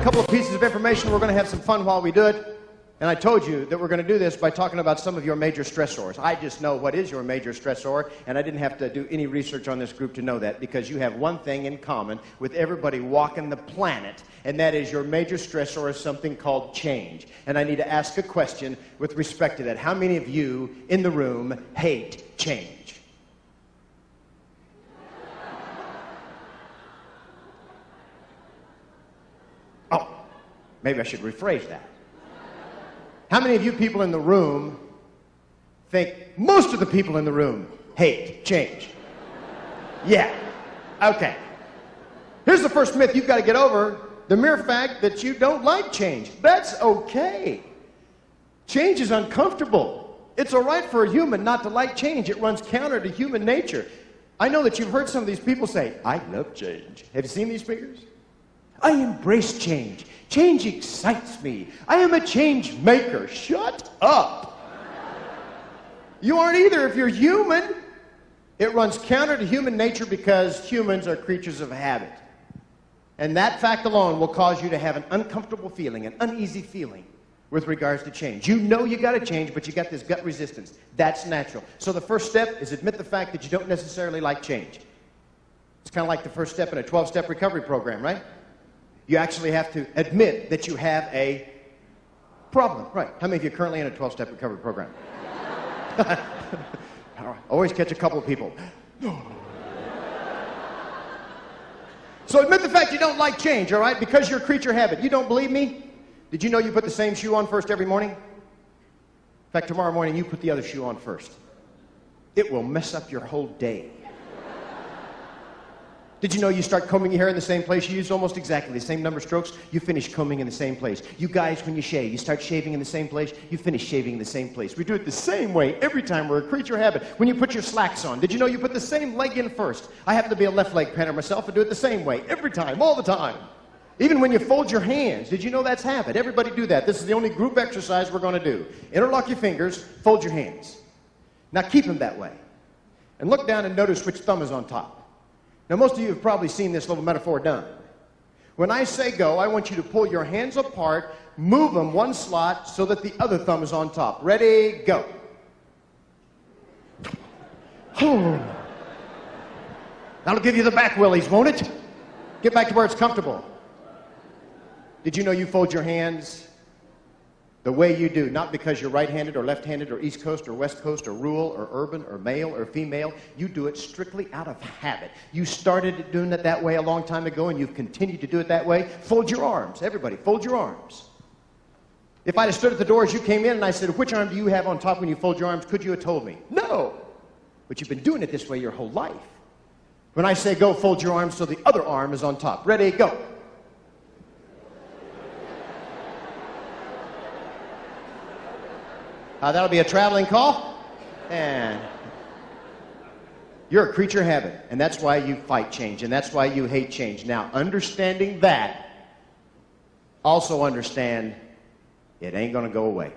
couple of pieces of information. We're going to have some fun while we do it. And I told you that we're going to do this by talking about some of your major stressors. I just know what is your major stressor, and I didn't have to do any research on this group to know that, because you have one thing in common with everybody walking the planet, and that is your major stressor is something called change. And I need to ask a question with respect to that. How many of you in the room hate change? Oh, maybe I should rephrase that. How many of you people in the room think most of the people in the room hate change? Yeah. Okay. Here's the first myth you've got to get over. The mere fact that you don't like change. That's okay. Change is uncomfortable. It's all right for a human not to like change. It runs counter to human nature. I know that you've heard some of these people say, I love change. Have you seen these speakers? I embrace change. Change excites me. I am a change maker. Shut up. You aren't either if you're human. It runs counter to human nature because humans are creatures of habit. And that fact alone will cause you to have an uncomfortable feeling, an uneasy feeling with regards to change. You know you got to change, but you got this gut resistance. That's natural. So the first step is admit the fact that you don't necessarily like change. It's kind of like the first step in a 12-step recovery program, right? You actually have to admit that you have a problem. Right. How many of you are currently in a 12-step recovery program? Always catch a couple of people. So admit the fact you don't like change, all right? Because you're a creature habit. You don't believe me? Did you know you put the same shoe on first every morning? In fact, tomorrow morning you put the other shoe on first. It will mess up your whole day. Did you know you start combing your hair in the same place? You use almost exactly the same number of strokes. You finish combing in the same place. You guys, when you shave, you start shaving in the same place. You finish shaving in the same place. We do it the same way every time. We're a creature habit. When you put your slacks on, did you know you put the same leg in first? I happen to be a left leg painter myself. I do it the same way every time, all the time. Even when you fold your hands, did you know that's habit? Everybody do that. This is the only group exercise we're going to do. Interlock your fingers, fold your hands. Now keep them that way. And look down and notice which thumb is on top. Now, most of you have probably seen this little metaphor done. When I say go, I want you to pull your hands apart, move them one slot so that the other thumb is on top. Ready, go. That'll give you the back willies, won't it? Get back to where it's comfortable. Did you know you fold your hands the way you do, not because you're right-handed or left-handed or East Coast or West Coast or rural or urban or male or female. You do it strictly out of habit. You started doing it that way a long time ago, and you've continued to do it that way. Fold your arms. Everybody, fold your arms. If I'd have stood at the door as you came in and I said, which arm do you have on top when you fold your arms, could you have told me? No. But you've been doing it this way your whole life. When I say go, fold your arms so the other arm is on top. Ready, go. That'll be a traveling call. And you're a creature habit, and that's why you fight change, and that's why you hate change. Now, understanding that, also understand it ain't going to go away.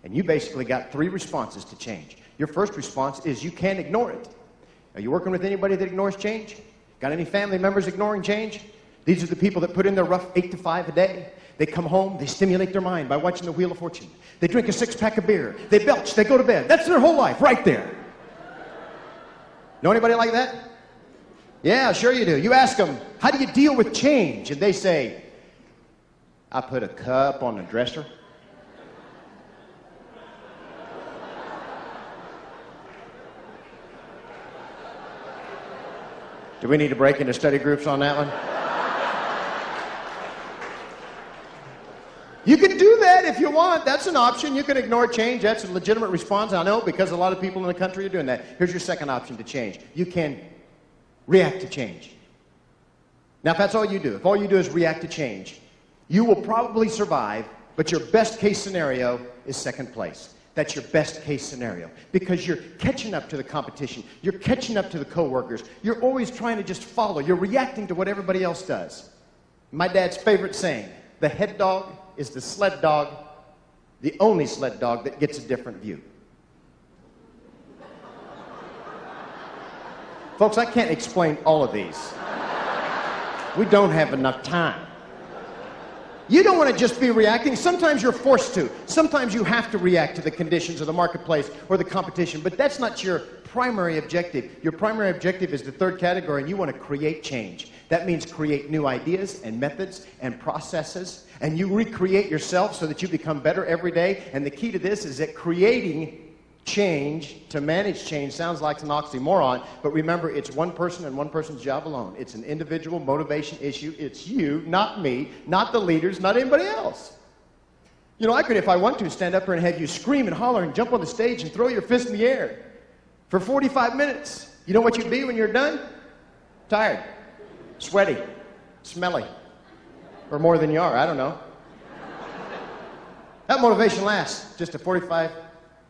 And you basically got three responses to change. Your first response is you can't ignore it. Are you working with anybody that ignores change? Got any family members ignoring change? These are the people that put in their rough 8 to 5 a day. They come home, they stimulate their mind by watching the Wheel of Fortune. They drink a 6-pack of beer. They belch, they go to bed. That's their whole life right there. Know anybody like that? Yeah, sure you do. You ask them, how do you deal with change? And they say, I put a cup on the dresser. Do we need to break into study groups on that one? You can do that if you want. That's an option. You can ignore change. That's a legitimate response, I know, because a lot of people in the country are doing that. Here's your second option to change. You can react to change. Now, if that's all you do, if all you do is react to change, you will probably survive, but your best case scenario is second place. That's your best case scenario because you're catching up to the competition. You're catching up to the coworkers. You're always trying to just follow. You're reacting to what everybody else does. My dad's favorite saying, the head dog is the sled dog, the only sled dog that gets a different view. Folks, I can't explain all of these. We don't have enough time. You don't want to just be reacting. Sometimes you're forced to. Sometimes you have to react to the conditions of the marketplace or the competition, but that's not your primary objective. Your primary objective is the third category, and you want to create change. That means create new ideas and methods and processes, and you recreate yourself so that you become better every day. And the key to this is that creating change, to manage change, sounds like an oxymoron, but remember, it's one person and one person's job alone. It's an individual motivation issue. It's you, not me, not the leaders, not anybody else. You know, I could, if I want to, stand up here and have you scream and holler and jump on the stage and throw your fist in the air for 45 minutes. You know what you'd be when you're done? Tired, sweaty, smelly, or more than you are, I don't know. That motivation lasts just a 45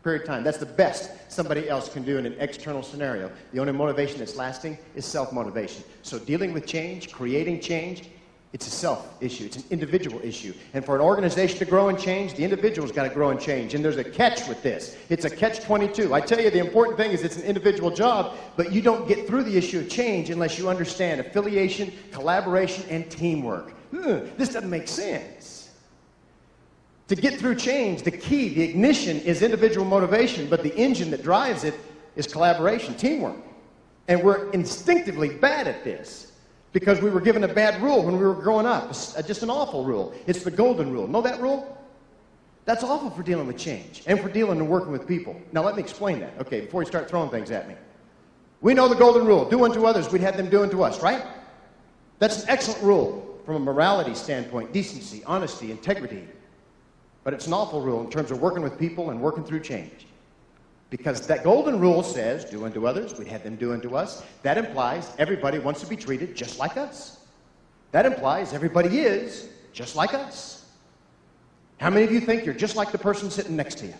period of time. That's the best somebody else can do in an external scenario. The only motivation that's lasting is self-motivation. So dealing with change, creating change, it's a self issue. It's an individual issue. And for an organization to grow and change, the individual's got to grow and change. And there's a catch with this. It's a catch-22. I tell you, the important thing is it's an individual job, but you don't get through the issue of change unless you understand affiliation, collaboration, and teamwork. This doesn't make sense. To get through change, the key, the ignition is individual motivation, but the engine that drives it is collaboration, teamwork. And we're instinctively bad at this because we were given a bad rule when we were growing up, just an awful rule. It's the golden rule. Know that rule? That's awful for dealing with change and for dealing and working with people. Now let me explain that, okay, before you start throwing things at me. We know the golden rule. Do unto others, we'd have them do unto us, right? That's an excellent rule from a morality standpoint, decency, honesty, integrity. But it's an awful rule in terms of working with people and working through change. Because that golden rule says, do unto others, we'd have them do unto us. That implies everybody wants to be treated just like us. That implies everybody is just like us. How many of you think you're just like the person sitting next to you?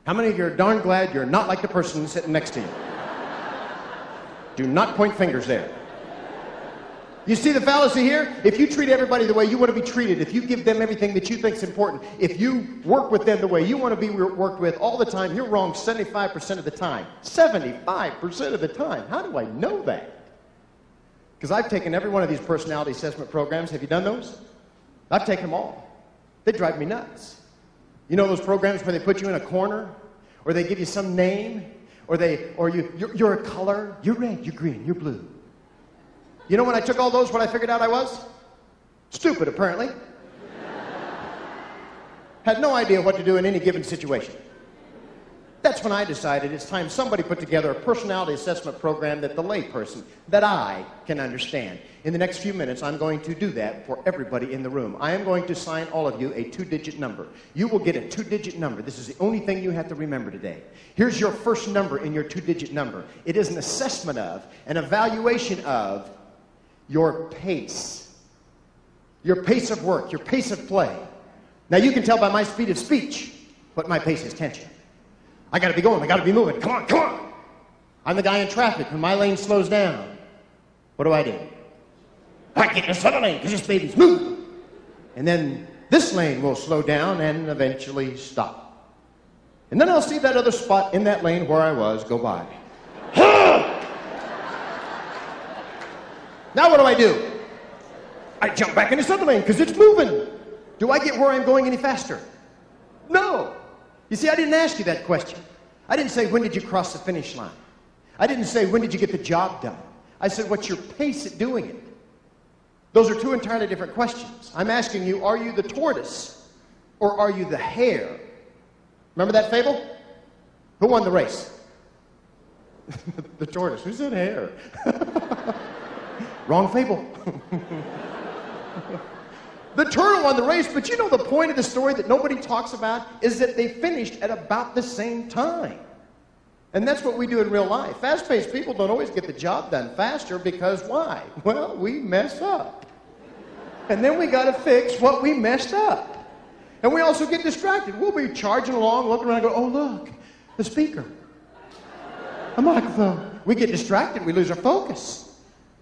How many of you are darn glad you're not like the person sitting next to you? Do not point fingers there. You see the fallacy here? If you treat everybody the way you want to be treated, if you give them everything that you think is important, if you work with them the way you want to be worked with all the time, you're wrong 75% of the time. 75% of the time. How do I know that? Because I've taken every one of these personality assessment programs. Have you done those? I've taken them all. They drive me nuts. You know those programs where they put you in a corner, or they give you some name, or you're a color, you're red, you're green, you're blue. You know when I took all those, what I figured out I was? Stupid, apparently. Had no idea what to do in any given situation. That's when I decided it's time somebody put together a personality assessment program that the layperson, that I can understand. In the next few minutes, I'm going to do that for everybody in the room. I am going to assign all of you a 2-digit number. You will get a 2-digit number. This is the only thing you have to remember today. Here's your first number in your 2-digit number. It is an assessment of, an evaluation of, your pace of work, your pace of play. Now you can tell by my speed of speech what my pace is tension. I gotta be going, I gotta be moving, come on, come on. I'm the guy in traffic when my lane slows down. What do? I get in this other lane because this baby's moving. And then this lane will slow down and eventually stop. And then I'll see that other spot in that lane where I was go by. Now what do? I jump back in this other lane because it's moving. Do I get where I'm going any faster? No. You see, I didn't ask you that question. I didn't say, when did you cross the finish line? I didn't say, when did you get the job done? I said, what's your pace at doing it? Those are two entirely different questions. I'm asking you, are you the tortoise or are you the hare? Remember that fable? Who won the race? The tortoise. Who said hare? Wrong fable. The turtle won the race, but you know the point of the story that nobody talks about is that they finished at about the same time. And that's what we do in real life. Fast-paced people don't always get the job done faster because why? Well, we mess up. And then we got to fix what we messed up. And we also get distracted. We'll be charging along, looking around and go, oh, look, the speaker, a microphone. We get distracted. We lose our focus.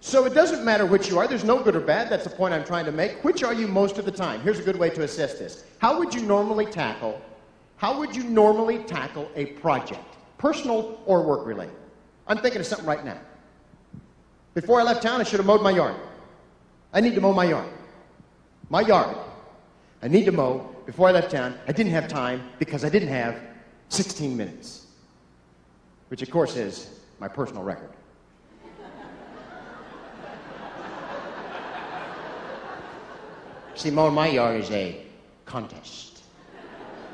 So it doesn't matter which you are. There's no good or bad. That's the point I'm trying to make. Which are you most of the time? Here's a good way to assess this. How would you normally tackle a project? Personal or work-related? I'm thinking of something right now. Before I left town, I should have mowed my yard. I need to mow my yard. my yard. I need to mow before I left town. I didn't have time because I didn't have 16 minutes, which of course is my personal record. See, mowing my yard is a contest.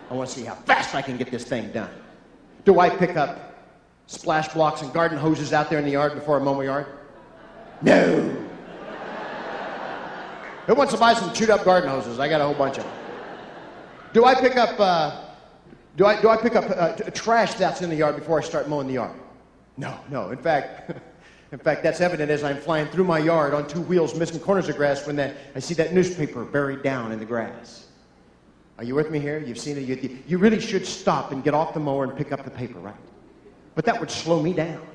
I want to see how fast I can get this thing done. Do I pick up splash blocks and garden hoses out there in the yard before I mow my yard? No. Who wants to buy some chewed up garden hoses? I got a whole bunch of them. Do I pick up trash that's in the yard before I start mowing the yard? No. In fact, that's evident as I'm flying through my yard on two wheels, missing corners of grass when I see that newspaper buried down in the grass. Are you with me here? You've seen it. You really should stop and get off the mower and pick up the paper, right? But that would slow me down.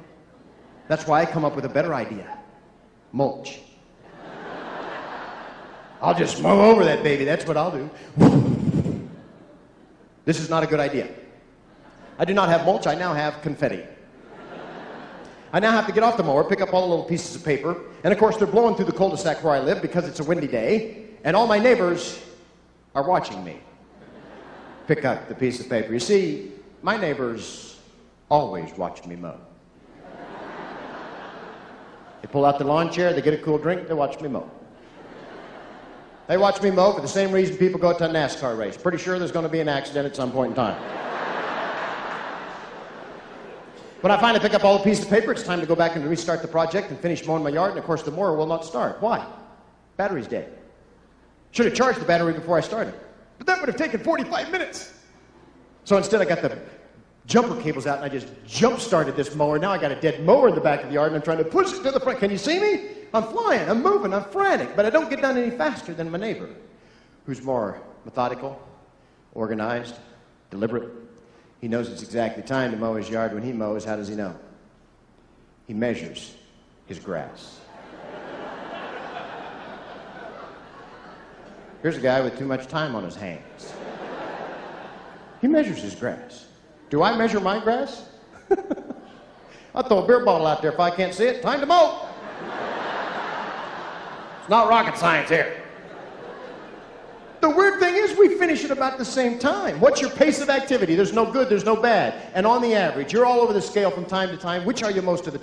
That's why I come up with a better idea. Mulch. I'll just mow over that baby. That's what I'll do. This is not a good idea. I do not have mulch. I now have confetti. I now have to get off the mower, pick up all the little pieces of paper, and of course they're blowing through the cul-de-sac where I live because it's a windy day, and all my neighbors are watching me pick up the piece of paper. You see, my neighbors always watch me mow. They pull out the lawn chair, they get a cool drink, they watch me mow. They watch me mow for the same reason people go to a NASCAR race. Pretty sure there's going to be an accident at some point in time. When I finally pick up all the pieces of paper, it's time to go back and restart the project and finish mowing my yard, and of course the mower will not start. Why? Battery's dead. Should have charged the battery before I started. But that would have taken 45 minutes. So instead I got the jumper cables out and I just jump-started this mower. Now I got a dead mower in the back of the yard and I'm trying to push it to the front. Can you see me? I'm flying, I'm moving, I'm frantic, but I don't get done any faster than my neighbor, who's more methodical, organized, deliberate. He knows it's exactly time to mow his yard. When he mows, how does he know? He measures his grass. Here's a guy with too much time on his hands. He measures his grass. Do I measure my grass? I'll throw a beer bottle out there if I can't see it. Time to mow. It's not rocket science here. The weird thing is we finish at about the same time. What's your pace of activity? There's no good, there's no bad. And on the average, you're all over the scale from time to time. Which are you most of the time?